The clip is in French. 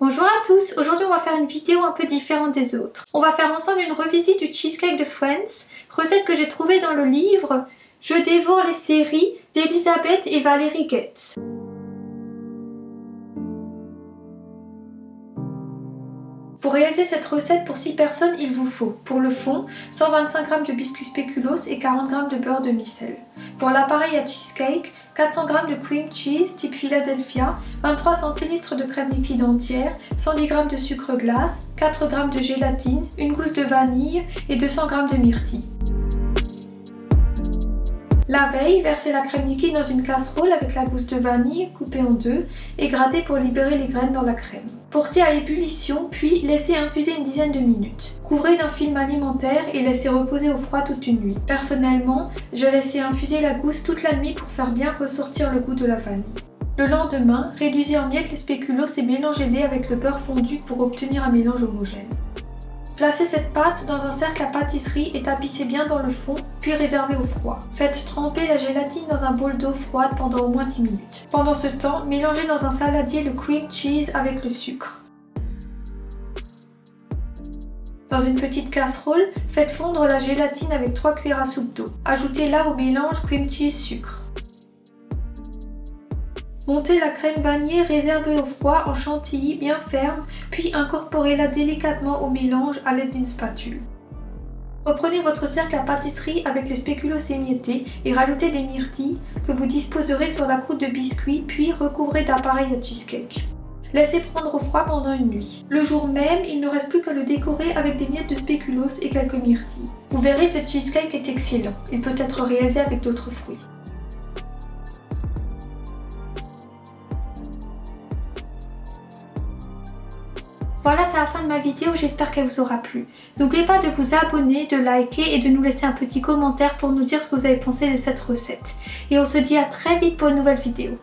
Bonjour à tous, aujourd'hui on va faire une vidéo un peu différente des autres. On va faire ensemble une revisite du cheesecake de Friends, recette que j'ai trouvée dans le livre Je dévore les séries d'Elizabeth et Valérie Getz. Pour réaliser cette recette pour 6 personnes, il vous faut, pour le fond, 125 g de biscuits spéculoos et 40 g de beurre demi-sel. Pour l'appareil à cheesecake, 400 g de cream cheese type Philadelphia, 23 cl de crème liquide entière, 110 g de sucre glace, 4 g de gélatine, une gousse de vanille et 200 g de myrtille. La veille, versez la crème liquide dans une casserole avec la gousse de vanille coupée en deux et grattez pour libérer les graines dans la crème. Portez à ébullition puis laissez infuser une dizaine de minutes. Couvrez d'un film alimentaire et laissez reposer au froid toute une nuit. Personnellement, j'ai laissé infuser la gousse toute la nuit pour faire bien ressortir le goût de la vanille. Le lendemain, réduisez en miettes les spéculoos et mélangez-les avec le beurre fondu pour obtenir un mélange homogène. Placez cette pâte dans un cercle à pâtisserie et tapissez bien dans le fond, puis réservez au froid. Faites tremper la gélatine dans un bol d'eau froide pendant au moins 10 minutes. Pendant ce temps, mélangez dans un saladier le cream cheese avec le sucre. Dans une petite casserole, faites fondre la gélatine avec 3 cuillères à soupe d'eau. Ajoutez-la au mélange cream cheese sucre. Montez la crème vanillée réservée au froid en chantilly bien ferme, puis incorporez-la délicatement au mélange à l'aide d'une spatule. Reprenez votre cercle à pâtisserie avec les spéculoos émiettés et rajoutez des myrtilles que vous disposerez sur la croûte de biscuit, puis recouvrez d'appareil à cheesecake. Laissez prendre au froid pendant une nuit. Le jour même, il ne reste plus qu'à le décorer avec des miettes de spéculoos et quelques myrtilles. Vous verrez, ce cheesecake est excellent. Il peut être réalisé avec d'autres fruits. Voilà, c'est la fin de ma vidéo, j'espère qu'elle vous aura plu. N'oubliez pas de vous abonner, de liker et de nous laisser un petit commentaire pour nous dire ce que vous avez pensé de cette recette. Et on se dit à très vite pour une nouvelle vidéo.